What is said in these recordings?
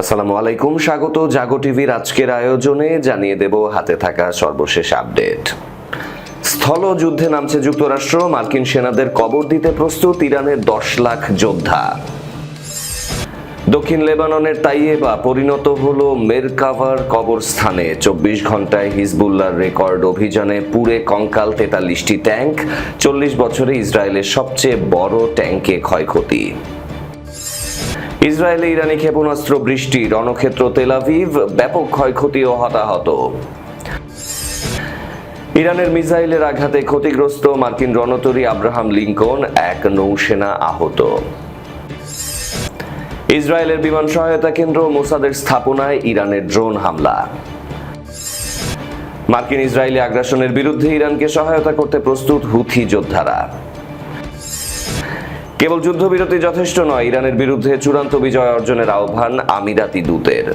আসসালামু আলাইকুম, স্বাগত জাগো টিভির আজকের আয়োজনে। জানিয়ে দেব হাতে থাকা সর্বশেষ আপডেট। স্থল যুদ্ধে নামছে যুক্তরাষ্ট্র, মার্কিন সেনাদের কবর দিতে প্রস্তুত ইরানের 10 লাখ যোদ্ধা। দক্ষিণ লেবাননের তাইয়েবা পরিণত হলো মেরকাভার কবরস্থানে। 24 ঘন্টায় হিজবুল্লাহর রেকর্ড অভিযানে পুড়ে কঙ্কাল 43টি ট্যাঙ্ক। 40 বছরে ইসরায়েলের সবচেয়ে বড় ট্যাঙ্কে ক্ষয়ক্ষতি। ইসরায়েলে ইরানি ক্ষেপণাস্ত্র বৃষ্টি, রণক্ষেত্র তেল আভিভ, ব্যাপক ক্ষয়ক্ষতি ও হতাহত। ইরানের মিসাইলের আঘাতে ক্ষতিগ্রস্ত মার্কিন রণতরী আব্রাহাম লিঙ্কন, এক নৌসেনা আহত। ইসরায়েলের বিমান সহায়তা কেন্দ্র মোসাদের স্থাপনায় ইরানের ড্রোন হামলা। মার্কিন ইসরায়েলি আগ্রাসনের বিরুদ্ধে ইরানকে সহায়তা করতে প্রস্তুত হুথি যোদ্ধারা। কেবল যুদ্ধবিরতি যথেষ্ট নয়, ইরানের বিরুদ্ধে চূড়ান্ত বিজয় অর্জনের আহ্বান আমিরাতি দূতের।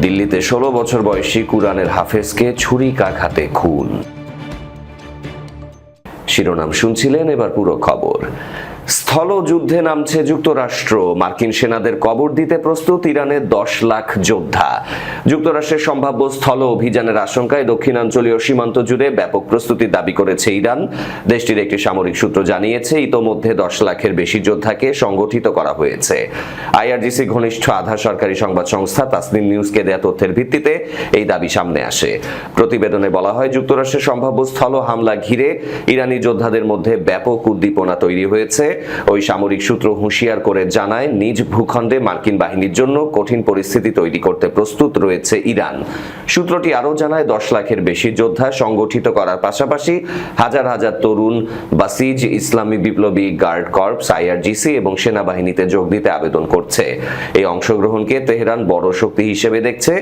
দিল্লিতে 16 বছর বয়সী কুরআনের হাফেজকে ছুরিকাঘাতে খুন। শিরোনাম শুনছিলেন, এবার পুরো খবর। স্থল যুদ্ধে নামছে যুক্তরাষ্ট্র, মার্কিন সেনাদের কবর দিতে প্রস্তুত ইরানের 10 লাখ যোদ্ধা। যুক্তরাষ্ট্রের সম্ভাব্য স্থল অভিযানের আশঙ্কায় দক্ষিণাঞ্চলীয় সীমান্ত জুড়ে ব্যাপক প্রস্তুতির দাবি করেছে ইরান। দেশটির একটি সামরিক সূত্র জানিয়েছে, ইতোমধ্যে 10 লাখের বেশি যোদ্ধাকে সংগঠিত করা হয়েছে। আইআরজিসি ঘনিষ্ঠ আধা সরকারি সংবাদ সংস্থা তাসনিম নিউজকে দেয়া তথ্যের ভিত্তিতে এই দাবি সামনে আসে। প্রতিবেদনে বলা হয়, যুক্তরাষ্ট্রের সম্ভাব্য স্থল হামলা ঘিরে ইরানি যোদ্ধাদের মধ্যে ব্যাপক উদ্দীপনা তৈরি হয়েছে। ওই সামরিক সূত্র হুঁশিয়ার করে জানায়, নিজ ভূখণ্ডে মার্কিন বাহিনীর জন্য কঠিন পরিস্থিতি তৈরি করতে প্রস্তুত রয়েছে ইরান। সূত্রটি আরও জানায়, 10 লাখের বেশি যোদ্ধা সংগঠিত করার পাশাপাশি হাজার হাজার তরুণ বাসিজ ইসলামী বিপ্লবী গার্ড কর্পস আইআরজিসি এবং সেনাবাহিনীতে যোগ দিতে আবেদন করছে। এই অংশগ্রহণকে তেহরান বড় শক্তি হিসেবে দেখছে।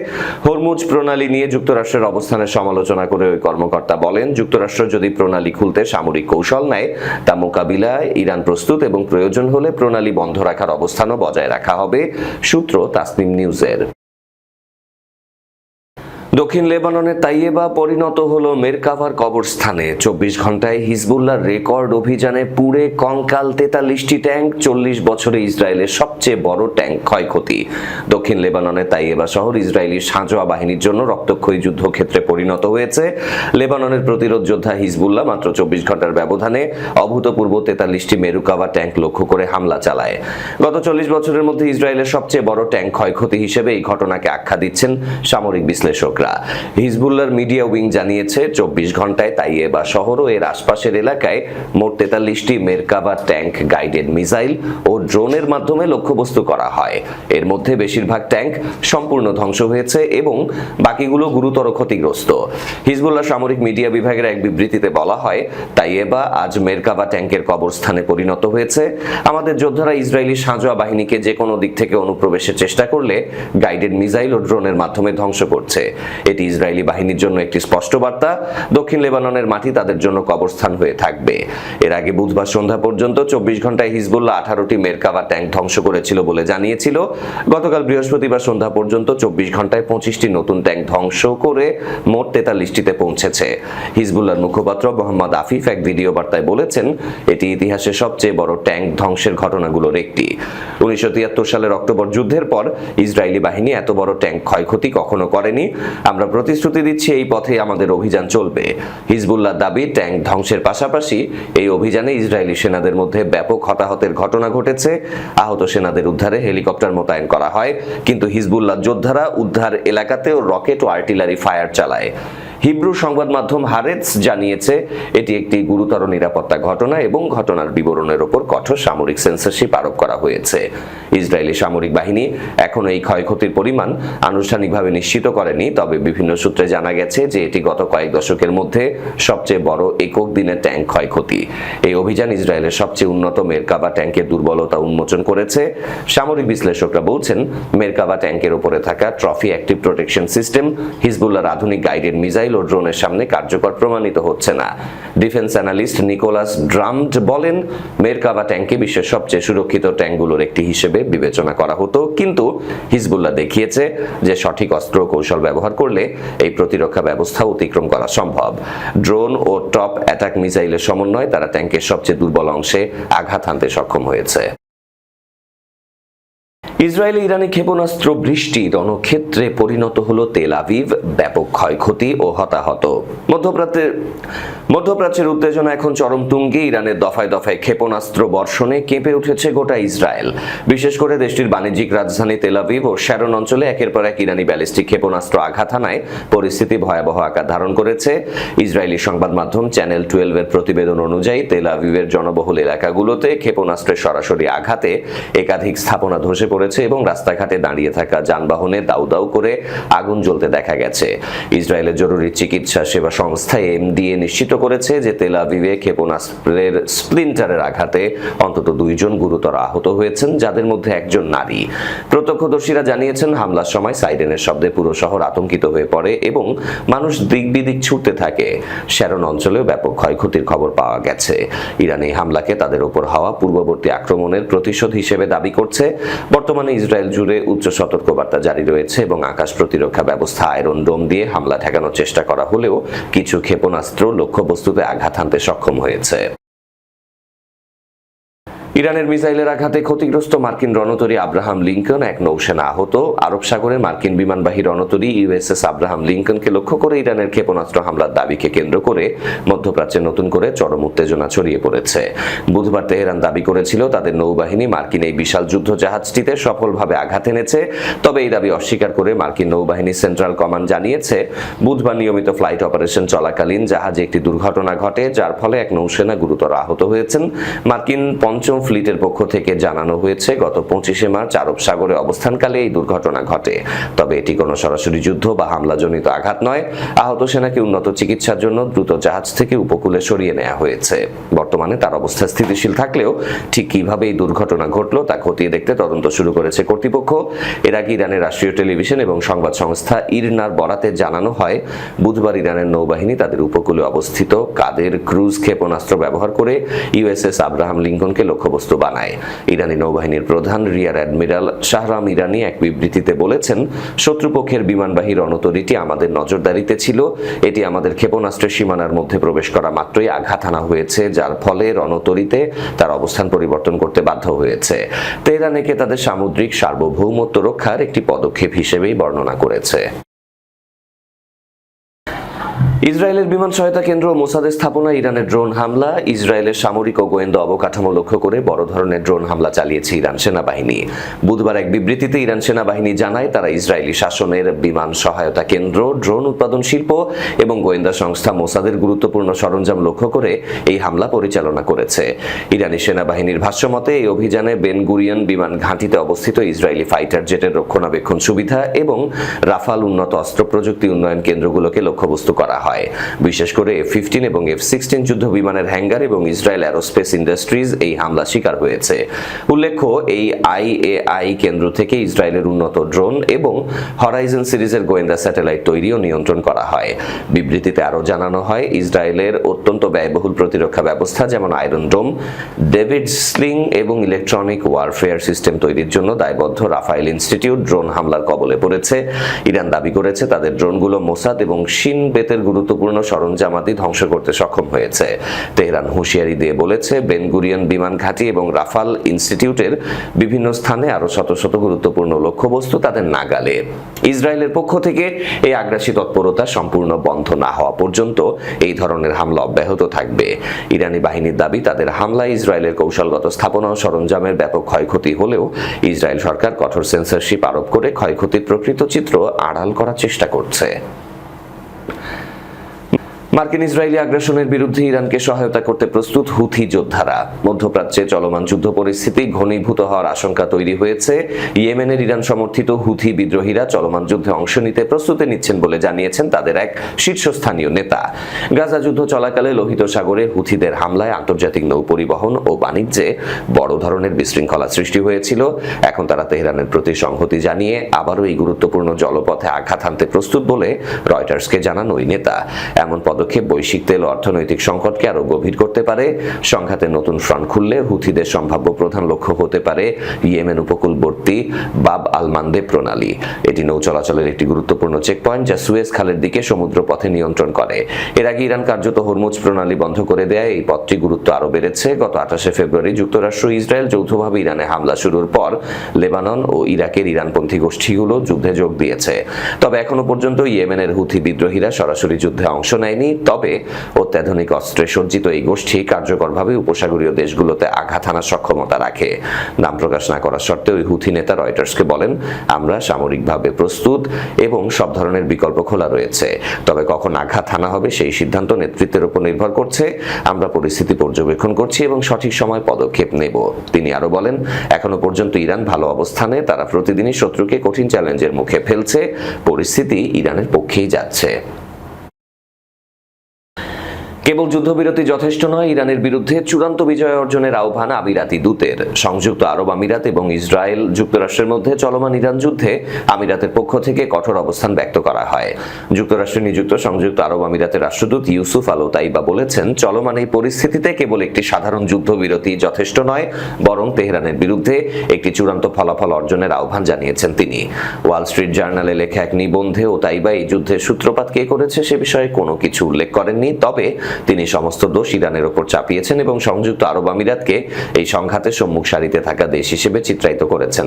হরমুজ প্রণালী নিয়ে যুক্তরাষ্ট্রের অবস্থানের সমালোচনা করে ওই কর্মকর্তা বলেন, যুক্তরাষ্ট্র যদি প্রণালী খুলতে সামরিক কৌশল নেয়, তা মোকাবিলায় ইরান প্রস্তুত এবং প্রয়োজন হলে প্রণালী বন্ধ রাখার অবস্থানও বজায় রাখা হবে। সূত্র তাসনিম নিউজের। দক্ষিণ লেবাননের তাইয়েবা পরিণত হলো মেরকাভার কবরস্থানে। 24 ঘন্টায় হিজবুল্লাহর রেকর্ড অভিযানে পুড়ে কঙ্কাল 43টি ট্যাঙ্ক। 40 বছরে ইসরায়েলের সবচেয়ে বড় ট্যাঙ্ক ক্ষয়ক্ষতি। দক্ষিণ লেবাননের তাইয়েবা শহর ইসরায়েলি সাঁজোয়া বাহিনীর জন্য রক্তক্ষয়ী যুদ্ধক্ষেত্রে পরিণত হয়েছে। লেবাননের প্রতিরোধ যোদ্ধা হিজবুল্লাহ মাত্র 24 ঘন্টার ব্যবধানে অভূতপূর্ব 43টি মেরকাভা ট্যাঙ্ক লক্ষ্য করে হামলা চালায়। গত 40 বছরের মধ্যে ইসরায়েলের সবচেয়ে বড় ট্যাঙ্ক ক্ষয়ক্ষতি হিসেবে এই ঘটনাকে আখ্যা দিচ্ছেন সামরিক বিশ্লেষক। হিজবুল্লাহর মিডিয়া উইং জানিয়েছে, 24 ঘন্টায় তাইয়েবা শহর ও এর আশপাশের এলাকায় মোট 43টি মেরকাভা ট্যাঙ্ক গাইডেড মিসাইল ও ড্রোনের মাধ্যমে লক্ষ্যবস্তু করা হয়। এর মধ্যে বেশিরভাগ ট্যাঙ্ক সম্পূর্ণ ধ্বংস হয়েছে এবং বাকিগুলো গুরুতর ক্ষতিগ্রস্ত। হিজবুল্লাহ সামরিক মিডিয়া বিভাগের এক বিবৃতিতে বলা হয়, তাইয়েবা আজ মেরকাভা ট্যাঙ্কের কবরস্থানে পরিণত হয়েছে। আমাদের যোদ্ধারা ইসরায়েলি সাঁজোয়া বাহিনীকে যে কোনো দিক থেকে অনুপ্রবেশের চেষ্টা করলে গাইডেড মিসাইল ও ড্রোনের মাধ্যমে ধ্বংস করছে। এটি ইসরায়েলি বাহিনীর জন্য একটি স্পষ্ট বার্তা, দক্ষিণ লেবাননের মাটি তাদের জন্য কবরস্থান হয়ে থাকবে। এর আগে বুধবার সন্ধ্যা পর্যন্ত 24 ঘন্টায় হিজবুল্লাহ 18টি মেরকাভা ট্যাঙ্ক ধ্বংস করেছিল বলে জানিয়েছিল। গতকাল বৃহস্পতিবার সন্ধ্যা পর্যন্ত 24 ঘন্টায় 25টি নতুন ট্যাঙ্ক ধ্বংস করে মোট 43টিতে পৌঁছেছে। হিজবুল্লাহর মুখপাত্র মোহাম্মদ আফিফ এক ভিডিও বার্তায় বলেছেন, এটি ইতিহাসের সবচেয়ে বড় ট্যাঙ্ক ধ্বংসের ঘটনাগুলোর একটি। 1973 সালের অক্টোবর যুদ্ধের পর ইসরায়েলি বাহিনী এত বড় ট্যাঙ্ক ক্ষয়ক্ষতি কখনো করেনি। আমরা প্রতিশ্রুতি দিচ্ছি, এই পথে আমাদের অভিযান চলবে। হিজবুল্লাহ দাবি, ট্যাঙ্ক ধ্বংসের পাশাপাশি এই অভিযানে ইসরায়েলি সেনাদের মধ্যে ব্যাপক হতাহতের ঘটনা ঘটেছে। আহত সেনাদের উদ্ধারে হেলিকপ্টার মোতায়েন করা হয়, কিন্তু হিজবুল্লাহ যোদ্ধারা উদ্ধার এলাকাতেও রকেট ও আর্টিলারি ফায়ার চালায়। হিব্রু সংবাদ মাধ্যম হারেটস জানিয়েছে, এটি একটি গুরুতর নিরাপত্তা ঘটনা এবং ঘটনার বিবরণের ওপর কঠোর সামরিক সেন্সরশিপ আরোপ করা হয়েছে। ইসরায়েলি সামরিক বাহিনী এখনো এই ক্ষয়ক্ষতির পরিমাণ আনুষ্ঠানিকভাবে নিশ্চিত করেনি, তবে বিভিন্ন সূত্রে জানা গেছে যে এটি গত কয়েক দশকের মধ্যে সবচেয়ে বড় একক দিনের ট্যাঙ্ক ক্ষয়ক্ষতি। এই অভিযান ইসরায়েলের সবচেয়ে উন্নত মেরকাভা ট্যাঙ্কের দুর্বলতা উন্মোচন করেছে। সামরিক বিশ্লেষকরা বলছেন, মেরকাভা ট্যাঙ্কের উপরে থাকা ট্রফি অ্যাক্টিভ প্রোটেকশন সিস্টেম হিজবুল্লাহর আধুনিক গাইডেড মিসাইল ও ড্রোনের সামনে কার্যকর প্রমাণিত হচ্ছে না। ডিফেন্স অ্যানালিস্ট নিকোলাস ড্রামড বলেন, মেরকাভা ট্যাঙ্কে বিশ্বের সবচেয়ে সুরক্ষিত ট্যাঙ্কগুলোর একটি হিসেবে বিবেচনা করা হতো, কিন্তু হিজবুল্লাহ দেখিয়েছে যে সঠিক অস্ত্র কৌশল ব্যবহার করলে এই প্রতিরক্ষা ব্যবস্থা অতিক্রম করা সম্ভব। ড্রোন ও টপ অ্যাটাক মিসাইলের সমন্বয়ে তারা ট্যাঙ্কের সবচেয়ে দুর্বল অংশে আঘাত হানতে সক্ষম হয়েছে। ইসরায়েলে ইরানি ক্ষেপণাস্ত্র বৃষ্টি রণক্ষেত্রে পরিণত হলো তেল আভিভ, ব্যাপক ক্ষয়ক্ষতি ও হতাহত। মধ্যপ্রাচ্যের উত্তেজনা এখন চরম তুঙ্গে। ইরানের দফায় দফায় ক্ষেপণাস্ত্র বর্ষণে কেঁপে উঠেছে গোটা ইসরায়েল। বিশেষ করে দেশটির বাণিজ্যিক রাজধানী তেল আভিভ ও শ্যারন অঞ্চলে একের পর এক ইরানি ব্যালিস্টিক ক্ষেপণাস্ত্র আঘাত হানায় পরিস্থিতি ভয়াবহ আকার ধারণ করেছে। ইসরায়েলি সংবাদ মাধ্যম চ্যানেল 12 এর প্রতিবেদন অনুযায়ী তেল আভিভের জনবহুল এলাকাগুলোতে ক্ষেপণাস্ত্রের সরাসরি আঘাতে একাধিক স্থাপনা ধসে পড়েছে এবং রাস্তাঘাটে দাঁড়িয়ে থাকা যানবাহনে দাউ দাউ করে আগুন জ্বলতে দেখা গেছে। ইসরায়েলের জরুরি চিকিৎসা সেবা সংস্থা এমডিএ নিশ্চিত করেছে যে তেল আভিভে ক্ষেপণাস্ত্রের স্প্লিন্টারের আঘাতে অন্তত 2 জন গুরুতর আহত হয়েছেন, যাদের মধ্যে একজন নারী। প্রত্যক্ষদর্শীরা জানিয়েছেন হামলার সময় সাইরেনের শব্দে পুরো শহর আতঙ্কিত হয়ে পড়ে এবং মানুষ দিক বিদিক ছুটতে থাকে। শ্যারন অঞ্চলেও ব্যাপক ক্ষয়ক্ষতির খবর পাওয়া গেছে। ইরান এই হামলাকে তাদের উপর হওয়া পূর্ববর্তী আক্রমণের প্রতিশোধ হিসেবে দাবি করছে। বর্তমানে ইসরায়েল জুড়ে উচ্চ সতর্কবার্তা জারি রয়েছে এবং আকাশ প্রতিরক্ষা ব্যবস্থা আয়রন ডোম দিয়ে হামলা ঠেকানোর চেষ্টা করা হলেও কিছু ক্ষেপণাস্ত্র লক্ষ্যবস্তুতে আঘাত হানতে সক্ষম হয়েছে। ইরানের মিসাইলের আঘাতে ক্ষতিগ্রস্ত মার্কিন রণতরী আব্রাহাম লিঙ্কন, এক নৌসেনা আহত। আরব সাগরে মার্কিন বিমানবাহী রণতরী ইউএসএস আব্রাহাম লিঙ্কনকে লক্ষ্য করে ইরানের ক্ষেপণাস্ত্র হামলার দাবিকে কেন্দ্র করে মধ্যপ্রাচ্যে নতুন করে চরম উত্তেজনা ছড়িয়ে পড়েছে। বুধবার তেহরান দাবি করেছিল তাদের নৌবাহিনী মার্কিন এই বিশাল যুদ্ধ জাহাজটিতে সফলভাবে আঘাত এনেছে। তবে এই দাবি অস্বীকার করে মার্কিন নৌবাহিনী সেন্ট্রাল কমান্ড জানিয়েছে বুধবার নিয়মিত ফ্লাইট অপারেশন চলাকালীন জাহাজে একটি দুর্ঘটনা ঘটে, যার ফলে এক নৌসেনা গুরুতর আহত হয়েছেন। মার্কিন পঞ্চম ফ্লিটের পক্ষ থেকে জানানো হয়েছে গত 25 মার্চ আরব সাগরে অবস্থানকালে এই দুর্ঘটনা ঘটে। তবে এটি কোনো সরাসরি যুদ্ধ বা হামলাজনিত আঘাত নয়। আহত সেনাকে উন্নত চিকিৎসার জন্য দ্রুত জাহাজ থেকে উপকূলে সরিয়ে নেওয়া হয়েছে। বর্তমানে তার অবস্থা স্থিতিশীল থাকলেও ঠিক কিভাবে এই দুর্ঘটনা ঘটল তা খতিয়ে দেখতে তদন্ত শুরু করেছে কর্তৃপক্ষ। এর আগে ইরানের রাষ্ট্রীয় টেলিভিশন এবং সংবাদ সংস্থা ইরনার বরাতে জানানো হয় বুধবার ইরানের নৌবাহিনী তাদের উপকূলে অবস্থিত কাদের ক্রুজ ক্ষেপণাস্ত্র ব্যবহার করে ইউএসএস আব্রাহাম লিঙ্কনকে লক্ষ্যবস্তু বানায়। ইরানি নৌবাহিনীর প্রধান রিয়ার অ্যাডমিরাল শাহরাম ইরানি এক বিবৃতিতে বলেছেন, শত্রুপক্ষের বিমানবাহী রণতরীটি আমাদের নজরদারিতে ছিল। এটি আমাদের ক্ষেপণাস্ত্রের সীমানার মধ্যে প্রবেশ করা মাত্রই আঘাত হানা হয়েছে, যার ফলে রণতরীতে তার অবস্থান পরিবর্তন করতে বাধ্য হয়েছে। তেহরান একে তাদের সামুদ্রিক সার্বভৌমত্ব রক্ষার একটি পদক্ষেপ হিসেবেই বর্ণনা করেছে। ইসরায়েলের বিমান সহায়তা কেন্দ্র ও মোসাদের স্থাপনা ইরানের ড্রোন হামলা। ইসরায়েলের সামরিক ও গোয়েন্দা অবকাঠামো লক্ষ্য করে বড় ধরনের ড্রোন হামলা চালিয়েছে ইরান সেনাবাহিনী। বুধবার এক বিবৃতিতে ইরান সেনাবাহিনী জানায় তারা ইসরায়েলি শাসনের বিমান সহায়তা কেন্দ্র, ড্রোন উৎপাদন শিল্প এবং গোয়েন্দা সংস্থা মোসাদের গুরুত্বপূর্ণ সরঞ্জাম লক্ষ্য করে এই হামলা পরিচালনা করেছে। ইরানি সেনাবাহিনীর ভাষ্যমতে এই অভিযানে বেন গুরিয়ন বিমান ঘাঁটিতে অবস্থিত ইসরায়েলি ফাইটার জেটের রক্ষণাবেক্ষণ সুবিধা এবং রাফাল উন্নত অস্ত্র প্রযুক্তি উন্নয়ন কেন্দ্রগুলোকে লক্ষ্যবস্তু করা হয়। বিশেষ করে F-15 এবং F-16 যুদ্ধ বিমানের হ্যাঙ্গার এবং ইসরায়েল অ্যারোস্পেস ইন্ডাস্ট্রিজ এই হামলা শিকার হয়েছে। উল্লেখ্য, এই IAI কেন্দ্র থেকে ইসরায়েলের উন্নত ড্রোন এবং হরাইজন সিরিজের গোয়েন্দা স্যাটেলাইট তৈরি ও নিয়ন্ত্রণ করা হয়। বিবৃতিতে আরও জানানো হয়, ইসরায়েলের অত্যন্ত ব্যয়বহুল প্রতিরক্ষা ব্যবস্থা যেমন আয়রন ডোম, ডেভিড স্লিং এবং ইলেকট্রনিক ওয়ারফেয়ার সিস্টেম তৈরির জন্য দায়বদ্ধ রাফায়েল ইনস্টিটিউট ড্রোন হামলার কবলে পড়েছে। ইরান দাবি করেছে তাদের ড্রোনগুলো মোসাদ এবং শিন বেতের গুরুত্বপূর্ণ সরঞ্জামাদি ধ্বংস করতে সক্ষম হয়েছে। তেহরান হুঁশিয়ারি দিয়ে বলেছে বেন গুরিয়ন বিমান ঘাঁটি এবং রাফাল ইনস্টিটিউটের বিভিন্ন স্থানে আরো শত শত গুরুত্বপূর্ণ লক্ষ্যবস্তু তাদের নাগালে। ইসরায়েলের পক্ষ থেকে এই আগ্রাসী তৎপরতা সম্পূর্ণ বন্ধ না হওয়া পর্যন্ত এই ধরনের হামলা অব্যাহত থাকবে। ইরানি বাহিনীর দাবি, তাদের হামলায় ইসরায়েলের কৌশলগত স্থাপনা ও সরঞ্জামের ব্যাপক ক্ষয়ক্ষতি হলেও ইসরায়েল সরকার কঠোর সেন্সরশিপ আরোপ করে ক্ষয়ক্ষতির প্রকৃত চিত্র আড়াল করার চেষ্টা করছে। মার্কিন ইসরায়েলি আগ্রাসনের বিরুদ্ধে ইরানকে সহায়তা করতে প্রস্তুত হুথি যোদ্ধারা। মধ্যপ্রাচ্যে চলমান যুদ্ধ পরিস্থিতি ঘনীভূত হওয়ার আশঙ্কা তৈরি হয়েছে। ইয়েমেনের ইরান সমর্থিত হুথি বিদ্রোহীরা চলমান যুদ্ধে অংশ নিতে প্রস্তুতি নিচ্ছেন বলে জানিয়েছেন তাদের এক শীর্ষস্থানীয় নেতা। গাজা যুদ্ধ চলাকালে লোহিত সাগরে হুথিদের হামলায় আন্তর্জাতিক নৌ পরিবহন ও বাণিজ্যে বড় ধরনের বিশৃঙ্খলা সৃষ্টি হয়েছিল। এখন তারা তেহরানের প্রতি সংহতি জানিয়ে আবারও এই গুরুত্বপূর্ণ জলপথে আঘাত হানতে প্রস্তুত বলে রয়টার্সকে জানান ওই নেতা। এমন পদক্ষেপ বৈশ্বিক তেল ও অর্থনৈতিক সংকটকে আরো গভীর করতে পারে। সংঘাতে নতুন ফ্রন্ট খুললে হুথিদের সম্ভাব্য প্রধান লক্ষ্য হতে পারে ইয়েমেন উপকূলবর্তী বাব আল মানদেব প্রণালী। এটি নৌ চলাচলের একটি গুরুত্বপূর্ণ চেকপয়েন্ট যা সুয়েজ খালের দিকে সমুদ্র পথে নিয়ন্ত্রণ করে। এর আগে ইরান কার্যত হরমুজ প্রণালী বন্ধ করে দেয় এই পথটি গুরুত্ব আরো বেড়েছে। গত 28শে ফেব্রুয়ারি যুক্তরাষ্ট্র ইসরায়েল যৌথভাবে ইরানে হামলা শুরুর পর লেবানন ও ইরাকের ইরানপন্থী গোষ্ঠীগুলো যুদ্ধে যোগ দিয়েছে। তবে এখনো পর্যন্ত ইয়েমেনের হুথি বিদ্রোহীরা সরাসরি যুদ্ধে অংশ নেয়নি। তবে অত্যাধুনিক অস্ত্রে সজ্জিত এই গোষ্ঠী কার্যকরভাবে উপসাগরীয় দেশগুলোতে আঘাত হানার সক্ষমতা রাখে। নাম প্রকাশ না করার সত্ত্বেও ওই হুথি নেতা রয়টার্সকে বলেন, আমরা সামরিকভাবে প্রস্তুত এবং সব ধরনের বিকল্প খোলা রয়েছে। তবে কখন আঘাত হানা হবে সেই সিদ্ধান্ত নেতৃত্বের উপর নির্ভর করছে। আমরা পরিস্থিতি পর্যবেক্ষণ করছি এবং সঠিক সময় পদক্ষেপ নেব। তিনি আরো বলেন, এখনো পর্যন্ত ইরান ভালো অবস্থানে। তারা প্রতিদিনই শত্রুকে কঠিন চ্যালেঞ্জের মুখে ফেলছে। পরিস্থিতি ইরানের পক্ষেই যাচ্ছে। কেবল যুদ্ধবিরতি যথেষ্ট নয়, ইরানের বিরুদ্ধে চূড়ান্ত বিজয় অর্জনের আহ্বান আমিরাতি দূতের। সংযুক্ত আরব আমিরাত এবং ইসরায়েল যুক্তরাষ্ট্রের মধ্যে চলমান ইরান যুদ্ধে আমিরাতের পক্ষ থেকে কঠোর অবস্থান ব্যক্ত করা হয়। যুক্তরাষ্ট্রে নিযুক্ত সংযুক্ত আরব আমিরাতের রাষ্ট্রদূত ইউসুফ আল ওতাইবা বলেছেন, চলমান এই পরিস্থিতিতে কেবল একটি সাধারণ যুদ্ধবিরতি যথেষ্ট নয়, বরং তেহরানের বিরুদ্ধে একটি চূড়ান্ত ফলাফল অর্জনের আহ্বান জানিয়েছেন তিনি। ওয়াল স্ট্রিট জার্নালে লেখা এক নিবন্ধে ওতাইবা এই যুদ্ধের সূত্রপাত কে করেছে সে বিষয়ে কোনো কিছু উল্লেখ করেননি। তবে তিনি সমস্ত দোষ ইরানের ওপর চাপিয়েছেন এবং সংযুক্ত আরব আমিরাতকে এই সংঘাতের সম্মুখ সারিতে থাকা দেশ হিসেবে চিত্রায়িত করেছেন।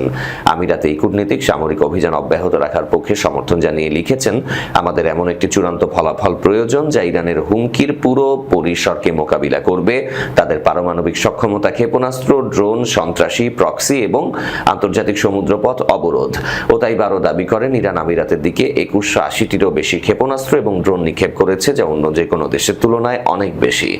আমিরাতে এই কূটনীতিক সামরিক অভিযান অব্যাহত রাখার পক্ষে সমর্থন জানিয়ে লিখেছেন, আমাদের এমন একটি চূড়ান্ত ফলাফল প্রয়োজন যা ইরানের হুমকির পুরো পরিসরকে মোকাবিলা করবে। তাদের পারমাণবিক সক্ষমতা, ক্ষেপণাস্ত্র, ড্রোন, সন্ত্রাসী, প্রক্সি এবং আন্তর্জাতিক সমুদ্রপথ অবরোধ। ওতাইবা আরও দাবি করেন, ইরান আমিরাতের দিকে 2180টিরও বেশি ক্ষেপণাস্ত্র এবং ড্রোন নিক্ষেপ করেছে, যা অন্য যে কোনো দেশের তুলনায় অনেক বেশি।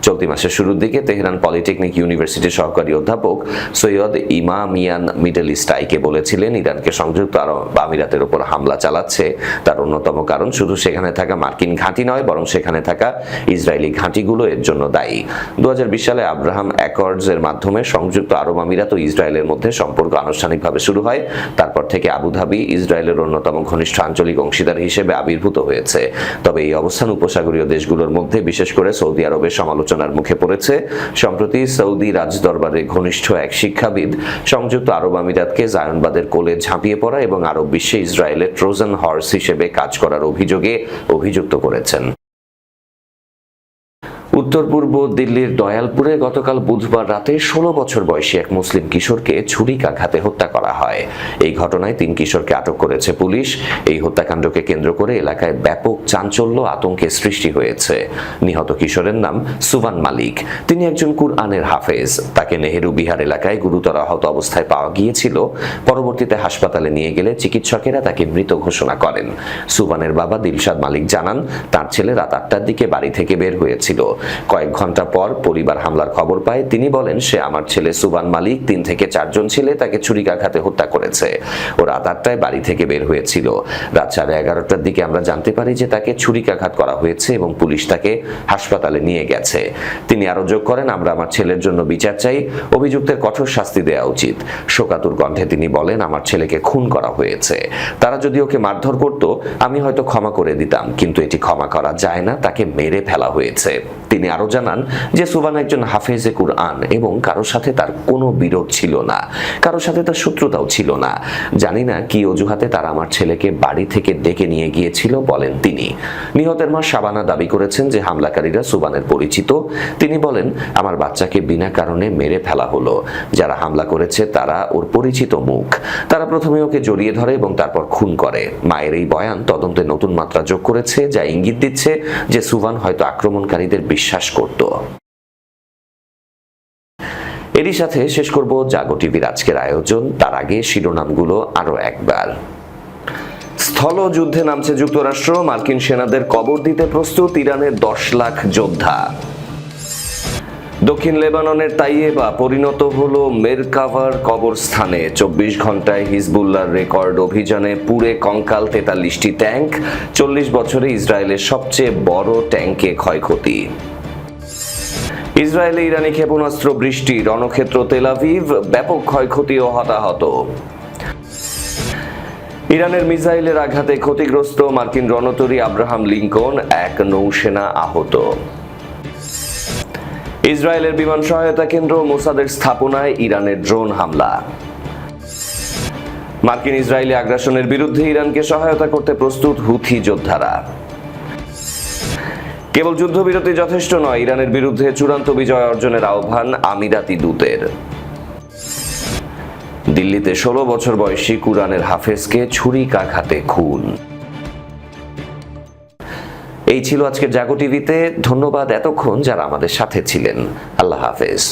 চলতি মাসের শুরুর দিকে তেহরান পলিটেকনিক ইউনিভার্সিটির সহকারী অধ্যাপক সৈয়দ ইমামিয়ান মিডল ইস্ট আইকে বলেছিলেন, ইরানকে সংযুক্ত আরব আমিরাতের উপর হামলা চালাচ্ছে তার অন্যতম কারণ শুধু সেখানে থাকা মার্কিন ঘাঁটি নয়, বরং সেখানে থাকা ইসরায়েলি ঘাঁটিগুলো এর জন্য দায়ী। 2020 সালে আব্রাহাম অ্যাকর্ডস এর মাধ্যমে সংযুক্ত আরব আমিরাত ও ইসরায়েলের মধ্যে সম্পর্ক আনুষ্ঠানিকভাবে শুরু হয়। তারপর থেকে আবুধাবি ইসরায়েলের অন্যতম ঘনিষ্ঠ আঞ্চলিক অংশীদার হিসেবে আবির্ভূত হয়েছে। তবে এই অবস্থান উপসাগরীয় দেশগুলোর মধ্যে বিশেষ করে সৌদি আরবের সমালোচনার মুখে পড়েছে। সম্প্রতি সৌদি রাজদরবারের ঘনিষ্ঠ এক শিক্ষাবিদ সংযুক্ত আরব আমিরাতকে জায়নবাদের কোলে ঝাঁপিয়ে পড়া এবং আরব বিশ্বে ইসরায়েলের ট্রোজান হর্স হিসেবে কাজ করার অভিযোগে অভিযুক্ত করেছেন। উত্তর পূর্ব দিল্লির দয়ালপুরে গতকাল বুধবার রাতে 16 বছর বয়সী এক মুসলিম কিশোরকে ছুরিকাঘাতে হত্যা করা হয়। এই ঘটনায় 3 কিশোরকে আটক করেছে পুলিশ। এই হত্যাকাণ্ডকে কেন্দ্র করে এলাকায় ব্যাপক চাঞ্চল্য, আতঙ্কের সৃষ্টি হয়েছে। নিহত কিশোরের নাম সুবান মালিক। তিনি একজন কুরআনের হাফেজ। তাকে নেহেরু বিহার এলাকায় গুরুতর আহত অবস্থায় পাওয়া গিয়েছিল। পরবর্তীতে হাসপাতালে নিয়ে গেলে চিকিৎসকেরা তাকে মৃত ঘোষণা করেন। সুবানের বাবা দিলশাদ মালিক জানান, তার ছেলে রাত 8টার দিকে বাড়ি থেকে বের হয়েছিল। কয়েক ঘন্টা পর পরিবার হামলার খবর পায়। তিনি বলেন, সে আমার ছেলে সুবান মালিক 3 থেকে 4 জন ছেলে তাকে ছুরিকাঘাতে হত্যা করেছে। ও রাত 8টায় বাড়ি থেকে বের হয়েছিল। রাত 11:30টার দিকে আমরা জানতে পারি যে তাকে ছুরিকাঘাত করা হয়েছে এবং পুলিশ তাকে হাসপাতালে নিয়ে গেছে। তিনি আরো যোগ করেন, আমরা আমার ছেলের জন্য বিচার চাই। অভিযুক্তের কঠোর শাস্তি দেওয়া উচিত। শোকাতুর কণ্ঠে তিনি বলেন, আমার ছেলেকে খুন করা হয়েছে। তারা যদি ওকে মারধর করত আমি হয়তো ক্ষমা করে দিতাম, কিন্তু এটি ক্ষমা করা যায় না। তাকে মেরে ফেলা হয়েছে। তিনি আরো জানান যে সুবান একজন হাফেজে কুরআন এবং কারোর সাথে তার কোনো বিরোধ ছিল না, কারোর সাথে তার শত্রুতাও ছিল না। জানি না কি অজুহাতে তারা আমার ছেলেকে বাড়ি থেকে ডেকে নিয়ে গিয়েছিল, বলেন তিনি। নিহতের মা শাবানা দাবি করেছেন যে হামলাকারীরা সুবানের পরিচিত। তিনি বলেন, আমার বাচ্চাকে বিনা কারণে মেরে ফেলা হলো। যারা হামলা করেছে তারা ওর পরিচিত মুখ। তারা প্রথমে ওকে জড়িয়ে ধরে এবং তারপর খুন করে। মায়ের এই বয়ান তদন্তে নতুন মাত্রা যোগ করেছে, যা ইঙ্গিত দিচ্ছে যে সুবান হয়তো আক্রমণকারীদের বিশ্বাস করত। এরই সাথে শেষ করব জাগো টিভির আজকের আয়োজন। তার আগে শিরোনামগুলো আরো একবার। স্থলযুদ্ধে নামছে যুক্তরাষ্ট্র। মার্কিন সেনাদের কবর দিতে প্রস্তুত ইরানের 10 লাখ যোদ্ধা। দক্ষিণ লেবাননের তাইয়েবা পরিণত হলো মেরকাভার কবরস্থানে। 24 ঘন্টায় হিজবুল্লাহর রেকর্ড অভিযানে পুড়ে কঙ্কাল 43টি ট্যাঙ্ক। 40 বছরে ইসরায়েলের সবচেয়ে বড় ট্যাঙ্কে ক্ষয়ক্ষতি। ইসরায়েলে ইরানি ক্ষেপণাস্ত্র বৃষ্টি, রণক্ষেত্র তেল আভিভ, ব্যাপক ক্ষয়ক্ষতি ও হতাহত। ইরানের মিসাইলের আঘাতে ক্ষতিগ্রস্ত মার্কিন রণতরী আব্রাহাম লিঙ্কন, এক নৌসেনা আহত। ইসরায়েলের বিমান সহায়তা কেন্দ্র মোসাদের স্থাপনায় ইরানের ড্রোন হামলা। মার্কিন ইসরায়েলি আগ্রাসনের বিরুদ্ধে ইরানকে সহায়তা করতে প্রস্তুত হুথি যোদ্ধারা। কেবল যুদ্ধবিরতি যথেষ্ট নয়, ইরানের বিরুদ্ধে চূড়ান্ত বিজয় অর্জনের আহ্বান আমিরাতি দূতের। দিল্লিতে 16 বছর বয়সী কুরআনের হাফেজকে ছুরিকাঘাতে খুন। এই ছিল আজকের জাগো টিভিতে। ধন্যবাদ এতক্ষণ যারা আমাদের সাথে ছিলেন। আল্লাহ হাফেজ।